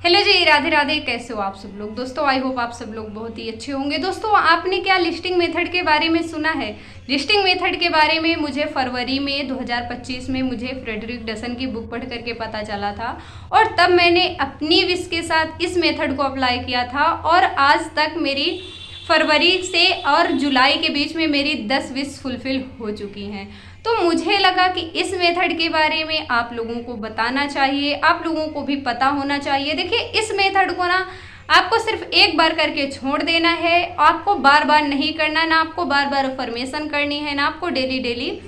Hello जी, राधे राधे। कैसे हो आप सब लोग? दोस्तों आई होप आप सब लोग बहुत ही अच्छे होंगे। दोस्तों आपने क्या लिस्टिंग मेथड के बारे में सुना है? लिस्टिंग मेथड के बारे में मुझे फरवरी में 2025 में मुझे फ्रेडरिक डसन की बुक पढ़ करके पता चला था और तब मैंने अपनी विश के साथ इस मेथड को अप्लाई किया था और आज तक मेरी फरवरी से और जुलाई के बीच में मेरी 10 विश फुलफिल हो चुकी हैं। तो मुझे लगा कि इस मेथड के बारे में आप लोगों को बताना चाहिए, आप लोगों को भी पता होना चाहिए। देखिए इस मेथड को ना आपको सिर्फ एक बार करके छोड़ देना है, आपको बार बार नहीं करना, ना आपको बार बार अफर्मेशन करनी है, ना आपको डेली डेली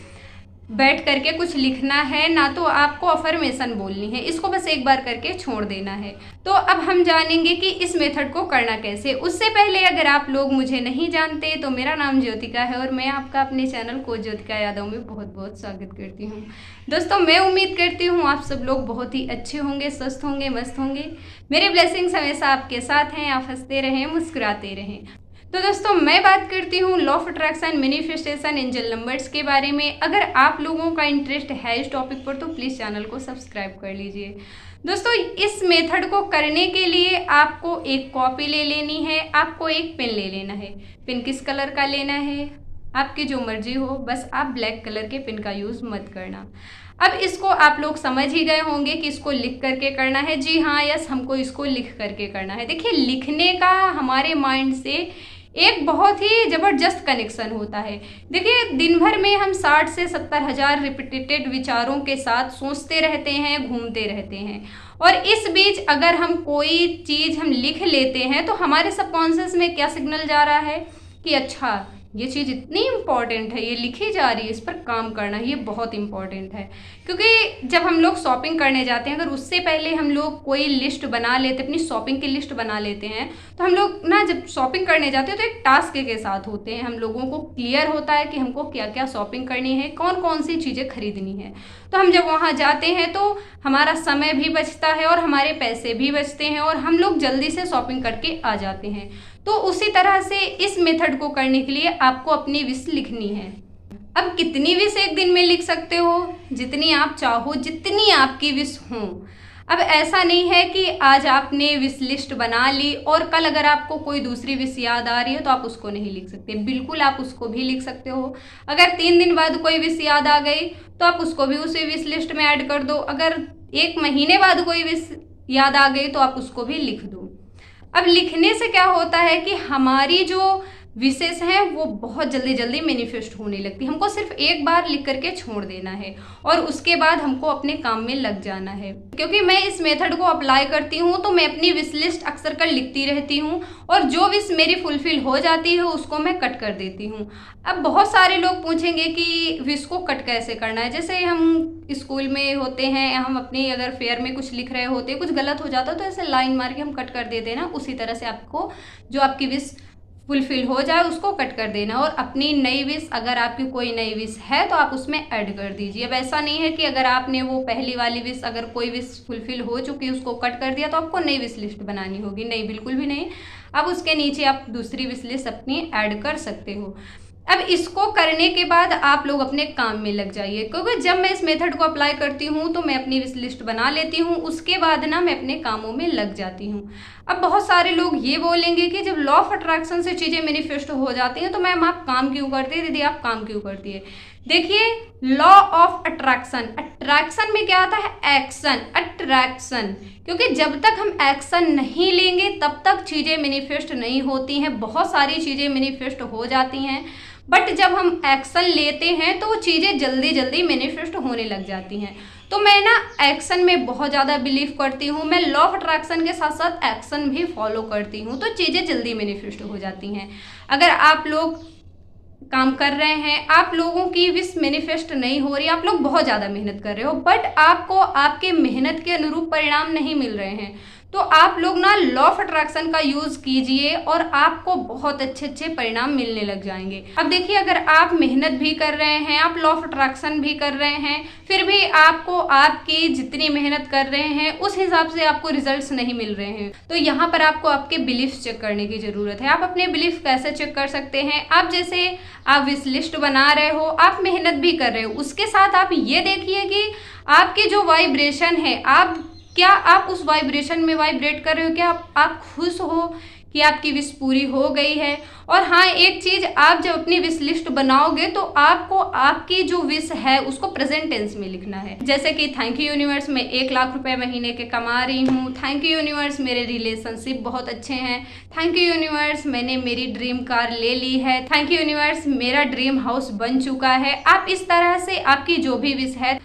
बैठ करके कुछ लिखना है, ना तो आपको अफर्मेशन बोलनी है। इसको बस एक बार करके छोड़ देना है। तो अब हम जानेंगे कि इस मेथड को करना कैसे। उससे पहले अगर आप लोग मुझे नहीं जानते तो मेरा नाम ज्योतिका है और मैं आपका अपने चैनल को ज्योतिका यादव में बहुत बहुत स्वागत करती हूँ। दोस्तों मैं उम्मीद करती हूँ आप सब लोग बहुत ही अच्छे होंगे, स्वस्थ होंगे, मस्त होंगे। मेरे ब्लेसिंग्स हमेशा आपके साथ हैं। आप हंसते रहें, मुस्कुराते रहें। तो दोस्तों मैं बात करती हूँ law of attraction, manifestation, angel numbers के बारे में। अगर आप लोगों का इंटरेस्ट है इस टॉपिक पर तो प्लीज़ चैनल को सब्सक्राइब कर लीजिए। दोस्तों इस मेथड को करने के लिए आपको एक कॉपी ले लेनी है, आपको एक पेन ले लेना है। पेन किस कलर का लेना है? आपकी जो मर्जी हो, बस आप ब्लैक कलर के पेन का यूज़ मत करना। अब इसको आप लोग समझ ही गए होंगे कि इसको लिख करके करना है। जी हाँ, यस, हमको इसको लिख करके करना है। देखिए लिखने का हमारे माइंड से एक बहुत ही ज़बरदस्त कनेक्शन होता है। देखिए दिन भर में हम 60 से 70 हज़ार रिपीटेड विचारों के साथ सोचते रहते हैं, घूमते रहते हैं और इस बीच अगर हम कोई चीज़ हम लिख लेते हैं तो हमारे सबकॉन्शियस में क्या सिग्नल जा रहा है कि अच्छा ये चीज़ इतनी इम्पॉर्टेंट है, ये लिखी जा रही है, इस पर काम करना ये बहुत इम्पॉर्टेंट है। क्योंकि जब हम लोग शॉपिंग करने जाते हैं, अगर उससे पहले हम लोग कोई लिस्ट बना लेते, अपनी शॉपिंग की लिस्ट बना लेते हैं, तो हम लोग ना जब शॉपिंग करने जाते हैं तो एक टास्क के साथ होते हैं। हम लोगों को क्लियर होता है कि हमको क्या क्या शॉपिंग करनी है, कौन कौन सी चीज़ें खरीदनी है। तो हम जब वहाँ जाते हैं तो हमारा समय भी बचता है और हमारे पैसे भी बचते हैं और हम लोग जल्दी से शॉपिंग करके आ जाते हैं। तो उसी तरह से इस मेथड को करने के लिए आपको अपनी विश लिखनी है। अब कितनी विश एक दिन में लिख सकते हो? जितनी आप चाहो, जितनी आपकी विश हो। अब ऐसा नहीं है कि आज आपने विश लिस्ट बना ली और कल अगर आपको कोई दूसरी विश याद आ रही है तो आप उसको नहीं लिख सकते। बिल्कुल आप उसको भी लिख सकते हो। अगर 3 दिन बाद कोई विश याद आ गई तो आप उसको भी उसी विश लिस्ट में ऐड कर दो। अगर 1 महीने बाद कोई विश याद आ गई तो आप उसको भी लिख दो। अब लिखने से क्या होता है कि हमारी जो विशेष हैं वो बहुत जल्दी जल्दी मैनिफेस्ट होने लगती है। हमको सिर्फ एक बार लिख करके छोड़ देना है और उसके बाद हमको अपने काम में लग जाना है। क्योंकि मैं इस मेथड को अप्लाई करती हूँ तो मैं अपनी विश लिस्ट अक्सर कर लिखती रहती हूँ और जो विश मेरी फुलफिल हो जाती है उसको मैं कट कर देती हूँ। अब बहुत सारे लोग पूछेंगे कि विश को कट कैसे करना है। जैसे हम स्कूल में होते हैं, हम अपनी अगर फेयर में कुछ लिख रहे होते, कुछ गलत हो जाता तो ऐसे लाइन मार के हम कट कर देते ना, उसी तरह से आपको जो आपकी विश फुलफिल हो जाए उसको कट कर देना और अपनी नई विश, अगर आपकी कोई नई विश है तो आप उसमें ऐड कर दीजिए। अब ऐसा नहीं है कि अगर आपने वो पहली वाली विश, अगर कोई विश फुलफिल हो चुकी है उसको कट कर दिया तो आपको नई विश लिस्ट बनानी होगी। नहीं, बिल्कुल भी नहीं। अब उसके नीचे आप दूसरी विश लिस्ट अपनी ऐड कर सकते हो। अब इसको करने के बाद आप लोग अपने काम में लग जाइए। क्योंकि जब मैं इस मेथड को अप्लाई करती हूँ तो मैं अपनी विश लिस्ट बना लेती हूँ, उसके बाद ना मैं अपने कामों में लग जाती हूँ। अब बहुत सारे लोग ये बोलेंगे कि जब लॉ ऑफ अट्रैक्शन से चीज़ें मैनिफेस्ट हो जाती हैं तो मैम आप काम क्यों करती है? दीदी आप काम क्यों करती है? देखिए लॉ ऑफ अट्रैक्शन, अट्रैक्शन में क्या आता है? Action, attraction. क्योंकि जब तक हम एक्शन नहीं लेंगे तब तक चीज़ें मैनिफेस्ट नहीं होती हैं। बहुत सारी चीज़ें मैनिफेस्ट हो जाती हैं बट जब हम एक्शन लेते हैं तो वो चीज़ें जल्दी जल्दी मैनिफेस्ट होने लग जाती हैं। तो मैं ना एक्शन में बहुत ज़्यादा बिलीव करती हूँ। मैं लॉ ऑफ अट्रैक्शन के साथ साथ एक्शन भी फॉलो करती हूँ तो चीज़ें जल्दी मैनिफेस्ट हो जाती हैं। अगर आप लोग काम कर रहे हैं, आप लोगों की विश मैनिफेस्ट नहीं हो रही, आप लोग बहुत ज़्यादा मेहनत कर रहे हो बट आपको आपके मेहनत के अनुरूप परिणाम नहीं मिल रहे हैं, तो आप लोग ना लॉ ऑफ अट्रैक्शन का यूज़ कीजिए और आपको बहुत अच्छे अच्छे परिणाम मिलने लग जाएंगे। अब देखिए अगर आप मेहनत भी कर रहे हैं, आप लॉ ऑफ अट्रैक्शन भी कर रहे हैं, फिर भी आपको आपकी जितनी मेहनत कर रहे हैं उस हिसाब से आपको रिजल्ट्स नहीं मिल रहे हैं, तो यहाँ पर आपको आपके बिलीफ चेक करने की ज़रूरत है। आप अपने बिलीफ कैसे चेक कर सकते हैं? आप जैसे आप विश लिस्ट बना रहे हो, आप मेहनत भी कर रहे हो, उसके साथ आप ये देखिए कि आपकी जो वाइब्रेशन है, आप क्या आप उस वाइब्रेशन में वाइब्रेट कर रहे हो? क्या आप खुश हो कि आपकी विश पूरी हो गई है? और हाँ, एक चीज़, आप जब अपनी विश लिस्ट बनाओगे तो आपको आपकी जो विश है उसको प्रेजेंट टेंस में लिखना है। जैसे कि थैंक यू यूनिवर्स, मैं 1 लाख रुपए महीने के कमा रही हूँ। थैंक यू यूनिवर्स, मेरे रिलेशनशिप बहुत अच्छे हैं। थैंक यू यूनिवर्स, मैंने मेरी ड्रीम कार ले ली है। थैंक यू यूनिवर्स, मेरा ड्रीम हाउस बन चुका है। आप इस तरह से आपकी जो भी विश है,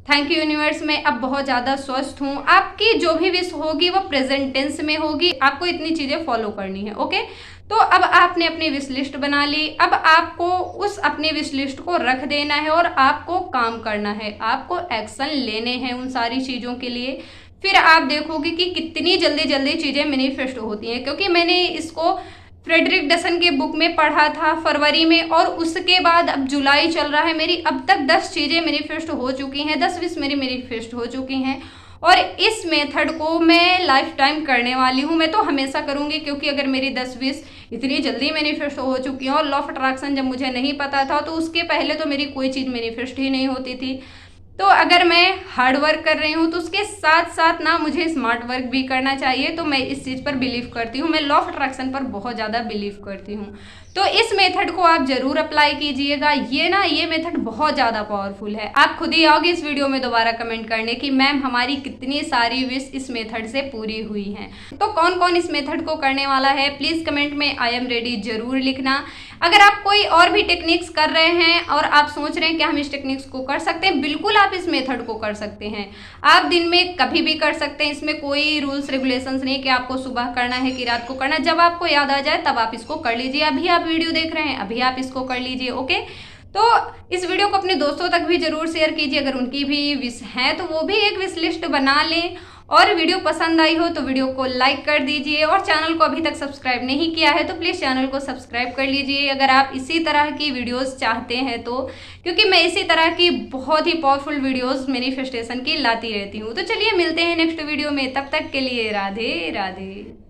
थैंक यू यूनिवर्स, मैं अब बहुत ज़्यादा स्वस्थ हूँ, आपकी जो भी विश होगी वो प्रेजेंट टेंस में होगी। आपको इतनी चीज़ें फॉलो करनी है। ओके, तो अब आपने अपनी विश लिस्ट बना ली। अब आपको उस अपनी विश लिस्ट को रख देना है और आपको काम करना है, आपको एक्शन लेने हैं उन सारी चीज़ों के लिए। फिर आप देखोगे कि कितनी जल्दी जल्दी चीज़ें मैनिफेस्ट होती हैं, क्योंकि मैंने इसको फ्रेडरिक डसन के बुक में पढ़ा था फरवरी में, और उसके बाद अब जुलाई चल रहा है, मेरी अब तक 10 चीज़ें मैनिफेस्ट हो चुकी हैं, 10 विश मेरी मैनिफेस्ट हो चुकी हैं। और इस मेथड को मैं लाइफ टाइम करने वाली हूँ, मैं तो हमेशा करूँगी, क्योंकि अगर मेरी 10 विश इतनी जल्दी मैनिफेस्ट हो चुकी हैं, और लॉ ऑफ अट्रैक्शन जब मुझे नहीं पता था तो उसके पहले तो मेरी कोई चीज़ मैनिफेस्ट ही नहीं होती थी। तो अगर मैं हार्ड वर्क कर रही हूँ तो उसके साथ साथ ना मुझे स्मार्ट वर्क भी करना चाहिए। तो मैं इस चीज़ पर बिलीव करती हूँ, मैं लॉ ऑफ अट्रैक्शन पर बहुत ज़्यादा बिलीव करती हूँ। तो इस मेथड को आप ज़रूर अप्लाई कीजिएगा। ये मेथड बहुत ज़्यादा पावरफुल है। आप खुद ही आओगे इस वीडियो में दोबारा कमेंट करने कि मैम हमारी कितनी सारी विश इस मेथड से पूरी हुई हैं। तो कौन कौन इस मेथड को करने वाला है, प्लीज़ कमेंट में आई एम रेडी ज़रूर लिखना। अगर आप कोई और भी टेक्निक्स कर रहे हैं और आप सोच रहे हैं कि हम इस टेक्निक्स को कर सकते हैं, बिल्कुल आप इस मेथड को कर सकते हैं। आप दिन में कभी भी कर सकते हैं, इसमें कोई रूल्स रेगुलेशंस नहीं कि आपको सुबह करना है कि रात को करना है। जब आपको याद आ जाए तब आप इसको कर लीजिए। अभी आप वीडियो देख रहे हैं, अभी आप इसको कर लीजिए। ओके, तो इस वीडियो को अपने दोस्तों तक भी जरूर शेयर कीजिए, अगर उनकी भी विश है तो वो भी एक विश लिस्ट बना लें। और वीडियो पसंद आई हो तो वीडियो को लाइक कर दीजिए, और चैनल को अभी तक सब्सक्राइब नहीं किया है तो प्लीज़ चैनल को सब्सक्राइब कर लीजिए अगर आप इसी तरह की वीडियोस चाहते हैं तो, क्योंकि मैं इसी तरह की बहुत ही पावरफुल वीडियोस मैनिफेस्टेशन की लाती रहती हूँ। तो चलिए मिलते हैं नेक्स्ट वीडियो में, तब तक के लिए राधे राधे।